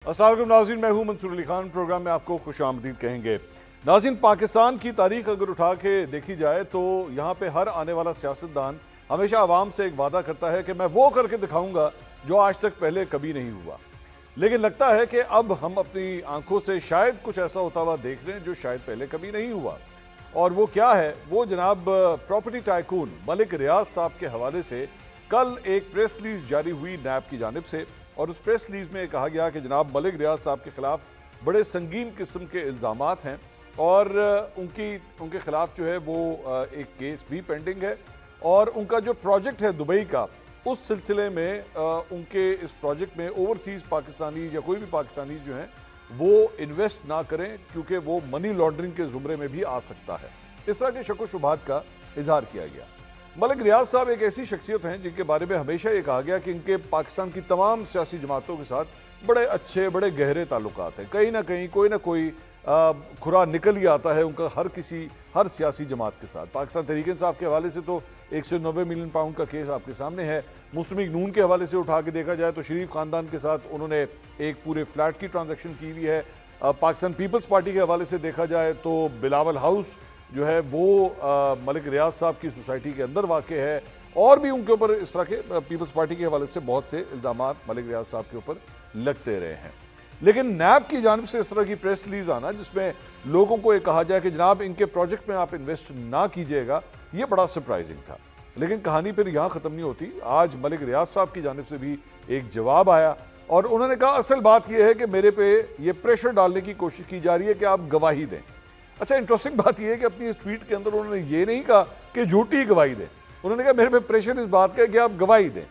अस्सलाम वालेकुम नाज़रीन, मैं हूं मंसूर अली खान। प्रोग्राम में आपको खुशामदीद कहेंगे। नाज़रीन, पाकिस्तान की तारीख अगर उठा के देखी जाए तो यहाँ पे हर आने वाला सियासतदान हमेशा आवाम से एक वादा करता है कि मैं वो करके दिखाऊंगा जो आज तक पहले कभी नहीं हुआ। लेकिन लगता है कि अब हम अपनी आंखों से शायद कुछ ऐसा होता हुआ देख रहे हैं जो शायद पहले कभी नहीं हुआ। और वो क्या है? वो जनाब प्रॉपर्टी टाइकून मलिक रियाज साहब के हवाले से कल एक प्रेस रिलीज जारी हुई नैब की जानिब से, और उस प्रेस रिलीज में कहा गया कि जनाब मलिक रियाज साहब के खिलाफ बड़े संगीन किस्म के इल्ज़ामात हैं और उनके खिलाफ जो है वो एक केस भी पेंडिंग है। और उनका जो प्रोजेक्ट है दुबई का, उस सिलसिले में उनके इस प्रोजेक्ट में ओवरसीज पाकिस्तानी या कोई भी पाकिस्तानी जो हैं वो इन्वेस्ट ना करें क्योंकि वो मनी लॉन्ड्रिंग के जुमरे में भी आ सकता है। इस तरह के शक व शुबहात का इजहार किया गया। मलिक रियाज साहब एक ऐसी शख्सियत हैं जिनके बारे में हमेशा ये कहा गया कि इनके पाकिस्तान की तमाम सियासी जमातों के साथ बड़े अच्छे बड़े गहरे ताल्लुकात हैं। कहीं ना कहीं कोई ना कोई खुरा निकल ही आता है उनका हर सियासी जमात के साथ। पाकिस्तान तहरीक इंसाफ के हवाले से तो 190 मिलियन पाउंड का केस आपके सामने है। मुस्लिम लीग नून के हवाले से उठा के देखा जाए तो शरीफ खानदान के साथ उन्होंने एक पूरे फ्लैट की ट्रांजैक्शन की हुई है। पाकिस्तान पीपल्स पार्टी के हवाले से देखा जाए तो बिलावल हाउस जो है वो मलिक रियाज साहब की सोसाइटी के अंदर वाक़ है। और भी उनके ऊपर इस तरह के पीपल्स पार्टी के हवाले से बहुत से इल्ज़ामात मलिक रियाज साहब के ऊपर लगते रहे हैं। लेकिन नैब की जानिब से इस तरह की प्रेस रिलीज आना जिसमें लोगों को ये कहा जाए कि जनाब इनके प्रोजेक्ट में आप इन्वेस्ट ना कीजिएगा, ये बड़ा सरप्राइजिंग था। लेकिन कहानी फिर यहाँ ख़त्म नहीं होती। आज मलिक रियाज साहब की जानिब से भी एक जवाब आया और उन्होंने कहा असल बात यह है कि मेरे पे ये प्रेशर डालने की कोशिश की जा रही है कि आप गवाही दें। अच्छा, इंटरेस्टिंग बात यह है कि अपनी इस ट्वीट के अंदर उन्होंने ये नहीं कहा कि झूठी गवाही दें। उन्होंने कहा मेरे पे प्रेशर इस बात का है कि आप गवाही दें।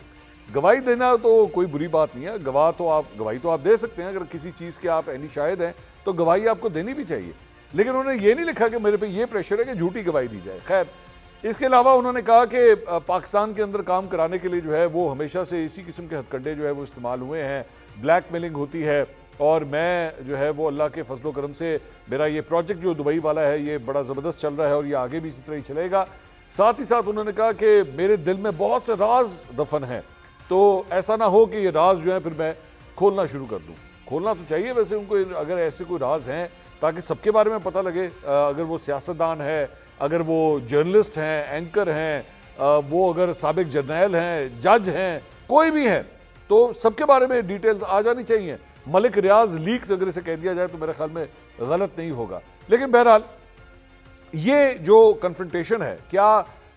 गवाही देना तो कोई बुरी बात नहीं है। गवाही तो आप दे सकते हैं। अगर किसी चीज़ के आप ऐनी शाहिद हैं तो गवाही आपको देनी भी चाहिए। लेकिन उन्होंने ये नहीं लिखा कि मेरे पे ये प्रेशर है कि झूठी गवाही दी जाए। खैर, इसके अलावा उन्होंने कहा कि पाकिस्तान के अंदर काम कराने के लिए जो है वो हमेशा से इसी किस्म के हथकंडे जो है वो इस्तेमाल हुए हैं। ब्लैकमेलिंग होती है और मैं जो है वो अल्लाह के फजलो करम से मेरा ये प्रोजेक्ट जो दुबई वाला है ये बड़ा ज़बरदस्त चल रहा है और ये आगे भी इसी तरह ही चलेगा। साथ ही साथ उन्होंने कहा कि मेरे दिल में बहुत से राज दफन हैं, तो ऐसा ना हो कि ये राज जो है फिर मैं खोलना शुरू कर दूं। खोलना तो चाहिए वैसे उनको, अगर ऐसे कोई राज हैं ताकि सबके बारे में पता लगे। अगर वो सियासतदान है, अगर वो जर्नलिस्ट हैं, एंकर हैं, वो अगर साबिक जर्नैल हैं, जज हैं, कोई भी है, तो सबके बारे में डिटेल्स आ जानी चाहिए। मलिक रियाज लीक्स अगर इसे कह दिया जाए तो मेरे ख्याल में गलत नहीं होगा। लेकिन बहरहाल ये जो कन्फ्रंटेशन है, क्या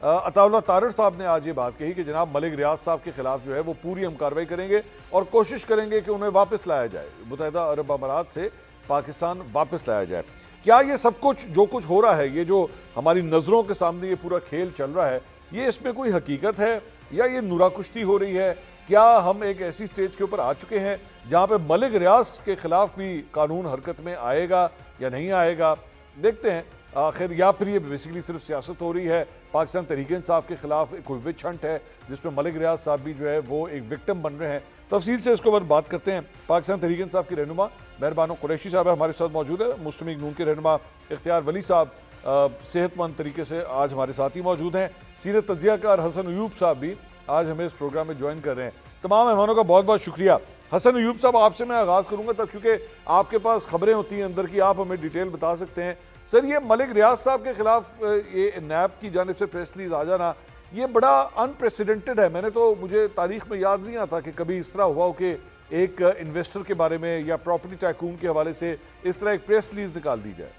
अताउल्लाह तारड़ साहब ने आज ये बात कही कि जनाब मलिक रियाज साहब के खिलाफ जो है वो पूरी हम कार्रवाई करेंगे और कोशिश करेंगे कि उन्हें वापस लाया जाए, मुत्तहिदा अरब अमारात से पाकिस्तान वापस लाया जाए। क्या ये सब कुछ जो कुछ हो रहा है, ये जो हमारी नज़रों के सामने ये पूरा खेल चल रहा है, ये इसमें कोई हकीकत है या ये नुरा कुश्ती हो रही है? क्या हम एक ऐसी स्टेज के ऊपर आ चुके हैं जहां पे मलिक रियाज के खिलाफ भी कानून हरकत में आएगा या नहीं आएगा? देखते हैं आखिर, या फिर ये बेसिकली सिर्फ सियासत हो रही है। पाकिस्तान तहरीक इंसाफ के खिलाफ कोई विच हंट है जिसमें मलिक रियाज साहब भी जो है वो एक विक्टिम बन रहे हैं। तफसील से इसके ऊपर बात करते हैं। पाकिस्तान तहरीक इंसाफ की रहनुमा मेहरबानो कुरैशी साहब हमारे साथ मौजूद है। मुस्लिम लीग नून के रहनुमा इख्तियार वली साहब सेहतमंद तरीके से आज हमारे साथ ही मौजूद हैं। सीनियर तज्जियाकार हसन अयूब साहब भी आज हमें इस प्रोग्राम में ज्वाइन कर रहे हैं। तमाम मेहमानों का बहुत बहुत शुक्रिया। हसन अयूब साहब, आपसे मैं आगाज़ करूंगा तब, क्योंकि आपके पास खबरें होती हैं अंदर की, आप हमें डिटेल बता सकते हैं। सर, ये मलिक रियाज साहब के खिलाफ ये नैब की जानिब से प्रेस रिलीज आ जाना, ये बड़ा अनप्रेसिडेंटेड है। मुझे तारीख में याद नहीं आता कि कभी इस तरह हुआ हो कि एक इन्वेस्टर के बारे में या प्रॉपर्टी टाइकून के हवाले से इस तरह एक प्रेस रिलीज निकाल दी जाए।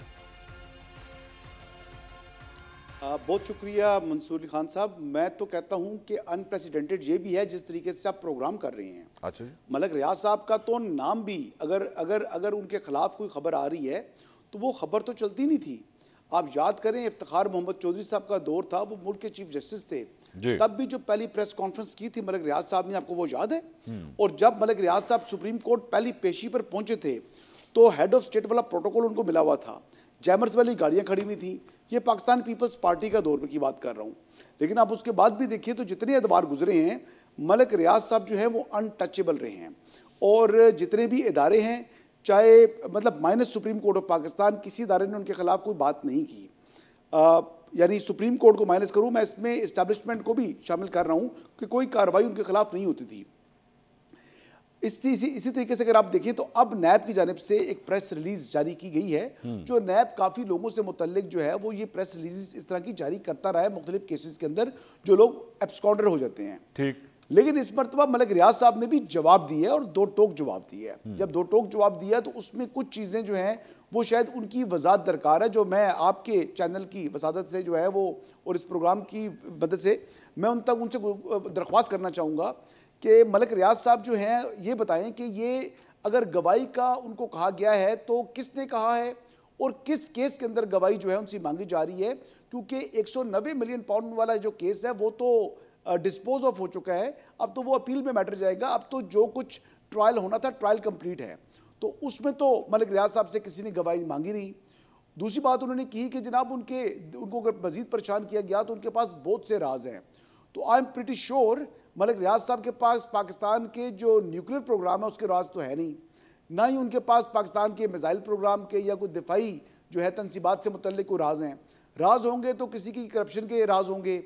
बहुत शुक्रिया मंसूर अली खान साहब। मैं तो कहता हूं कि अनप्रेसिडेंटेड ये भी है जिस तरीके से आप प्रोग्राम कर रहे हैं। अच्छा, मलिक रियाज साहब का तो नाम भी अगर अगर अगर उनके खिलाफ कोई खबर आ रही है तो वो खबर तो चलती नहीं थी। आप याद करें, इफ्तिखार मोहम्मद चौधरी साहब का दौर था, वो मुल्क के चीफ जस्टिस थे, तब भी जो पहली प्रेस कॉन्फ्रेंस की थी मलिक रियाज साहब ने, आपको वो याद है? और जब मलिक रियाज साहब सुप्रीम कोर्ट पहली पेशी पर पहुंचे थे तो हेड ऑफ स्टेट वाला प्रोटोकॉल उनको मिला हुआ था, जैमर्स वाली गाड़ियां खड़ी हुई थी। ये पाकिस्तान पीपल्स पार्टी का दौर की बात कर रहा हूँ। लेकिन आप उसके बाद भी देखिए तो जितने अदवार गुजरे हैं, मलिक रियाज साहब जो है वो अनटचेबल रहे हैं। और जितने भी इदारे हैं, चाहे मतलब minus supreme court of Pakistan, किसी इदारे ने उनके खिलाफ कोई बात नहीं की। यानी सुप्रीम कोर्ट को माइनस करूं, मैं इसमें इस्टेब्लिशमेंट को भी शामिल कर रहा हूं कि कोई कार्रवाई उनके खिलाफ नहीं होती थी। इसी तरीके से अगर आप देखें तो अब नैब की जानिब से एक प्रेस रिलीज जारी की गई है, जो नैब काफी लोगों से मुतल्लिक जो है वो ये प्रेस रिलीज इस तरह की जारी करता रहा है मुख्तलिफ केसेस के अंदर, जो लोग एब्सकॉन्डर हो जाते हैं। ठीक। लेकिन इस मरतबा मलिक रियाज साहब ने भी जवाब दिया है और दो टोक जवाब दिया है। जब दो टोक जवाब दिया तो उसमें कुछ चीजें जो हैं वो शायद उनकी वजाहत दरकार है, जो मैं आपके चैनल की वसादत से जो है वो और इस प्रोग्राम की मदद से मैं उनसे दरख्वास्त करना चाहूँगा कि मलिक रियाज साहब जो हैं ये बताएं कि ये अगर गवाही का उनको कहा गया है तो किसने कहा है और किस केस के अंदर गवाही जो है उनसे मांगी जा रही है, क्योंकि 190 मिलियन पाउंड वाला जो केस है वो तो डिस्पोज ऑफ हो चुका है, अब तो वो अपील में मैटर जाएगा। अब तो जो कुछ ट्रायल होना था ट्रायल कंप्लीट है, तो उसमें तो मलिक रियाज साहब से किसी ने गवाही मांगी नहीं। दूसरी बात उन्होंने की कि जनाब उनको अगर मजीद परेशान किया गया तो उनके पास बहुत से राज हैं। तो I am pretty sure Malik Riyaz साहब के पास पाकिस्तान के जो न्यूक्लियर प्रोग्राम है उसके राज तो है नहीं, ना ही उनके पास पाकिस्तान के मिसाइल प्रोग्राम के या कोई दिफाई जो है तनसीबात से मुतल्लिक कोई राज हैं। राज होंगे तो किसी की करप्शन के राज होंगे,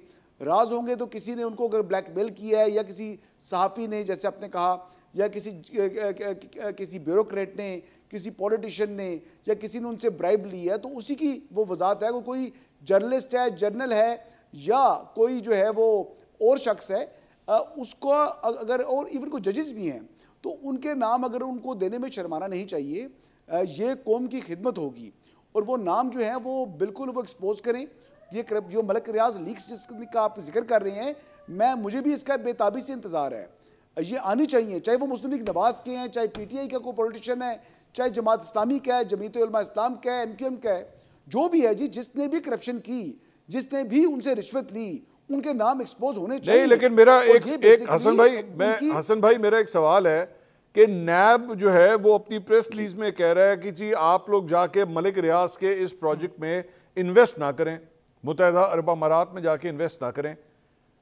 राज होंगे तो किसी ने उनको अगर ब्लैकमेल किया है या किसी सहाफ़ी ने जैसे आपने कहा, या किसी ब्यूरोक्रेट ने, किसी पॉलिटिशियन ने, या किसी ने उनसे ब्राइब ली है, तो उसी की वो वजाहत है। कोई जर्नलिस्ट है, जर्नल है, या कोई जो है वो और शख्स है, उसको अगर, और इवन को जजेस भी हैं, तो उनके नाम अगर उनको देने में शर्माना नहीं चाहिए। ये कौम की खिदमत होगी और वो नाम जो है वो बिल्कुल वो एक्सपोज करें। ये जो मलिक रियाज लीक्स जिसका आप जिक्र कर रहे हैं, मुझे भी इसका बेताबी से इंतजार है, ये आनी चाहिए, चाहे वो मुस्लिम लीग नवाज के हैं, चाहे पीटीआई का कोई पॉलिटिशियन है, चाहे जमात इस्लामी का है, जमीयत उलमा इस्लाम का है, एमक्यूएम का है, जो भी है जी, जिसने भी करप्शन की, जिसने भी उनसे रिश्वत ली, उनके नाम एक्सपोज होने चाहिए। नहीं, लेकिन मेरा एक हसन भाई मेरा एक सवाल है कि नैब जो है वो अपनी प्रेस रिलीज में कह रहा है कि जी आप लोग जाके मलिक रियाज के इस प्रोजेक्ट में इन्वेस्ट ना करें, मुत्तहिदा अरब अमारात में जाके इन्वेस्ट ना करें।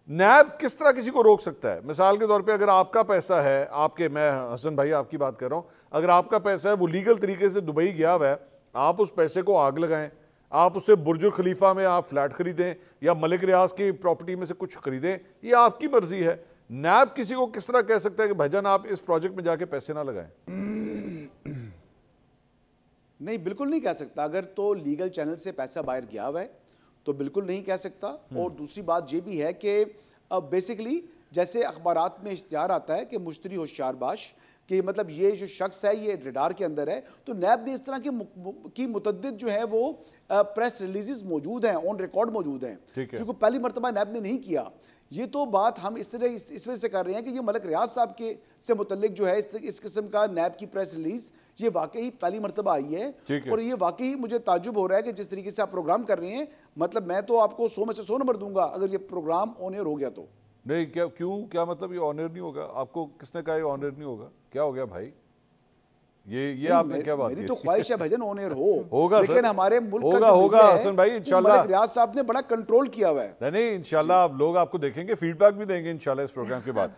नैब किस तरह किसी को रोक सकता है? मिसाल के तौर पे अगर आपका पैसा है, मैं हसन भाई आपकी बात कर रहा हूं, अगर आपका पैसा है वो लीगल तरीके से दुबई गया हुआ है, आप उस पैसे को आग लगाएं, आप उससे बुर्ज खलीफा में आप फ्लैट खरीदें या मलिक रियाज की प्रॉपर्टी में से कुछ खरीदें, ये आपकी मर्जी है। नैब किसी को किस तरह कह सकता है कि भाईजान आप इस प्रोजेक्ट में जाके पैसे ना लगाएं? नहीं, बिल्कुल नहीं कह सकता। अगर तो लीगल चैनल से पैसा बाहर गया हुआ है तो बिल्कुल नहीं कह सकता। और दूसरी बात ये भी है कि बेसिकली जैसे अखबारात में इश्तिहार आता है कि मुश्तरी होशियारबाश, कि मतलब ये जो शख्स है ये रडार के अंदर है, तो नैब ने इस तरह की मुतद्दिद जो है वो प्रेस रिलीजेस मौजूद हैं, ऑन रिकॉर्ड मौजूद हैं, क्योंकि पहली मरतबा नैब ने नहीं किया। ये तो बात हम इस वजह से कर रहे हैं कि ये मलिक रियाज साहब के से मुतल्लिक जो है इस किस्म का नैब की प्रेस रिलीज ये वाकई पहली मरतबा आई है। और ये वाकई मुझे ताजुब हो रहा है कि जिस तरीके से आप प्रोग्राम कर रहे हैं, मतलब मैं तो आपको 100 में से 100 नंबर दूंगा अगर ये प्रोग्राम ऑन एयर हो गया तो। नहीं, क्या मतलब ये ऑन एयर नहीं होगा? आपको किसने कहा ये ऑन एयर नहीं होगा? क्या हो गया भाई? ये आपने क्या बात? मेरी तो ख्वाहिश है भजन ऑन एयर होगा, लेकिन सर, हमारे मुल्क होगा हसन भाई इंशाल्लाह। मलिक रियाज साहब ने बड़ा कंट्रोल किया हुआ है। नहीं इंशाल्लाह, आप लोग आपको देखेंगे, फीडबैक भी देंगे इंशाल्लाह इस प्रोग्राम के बाद।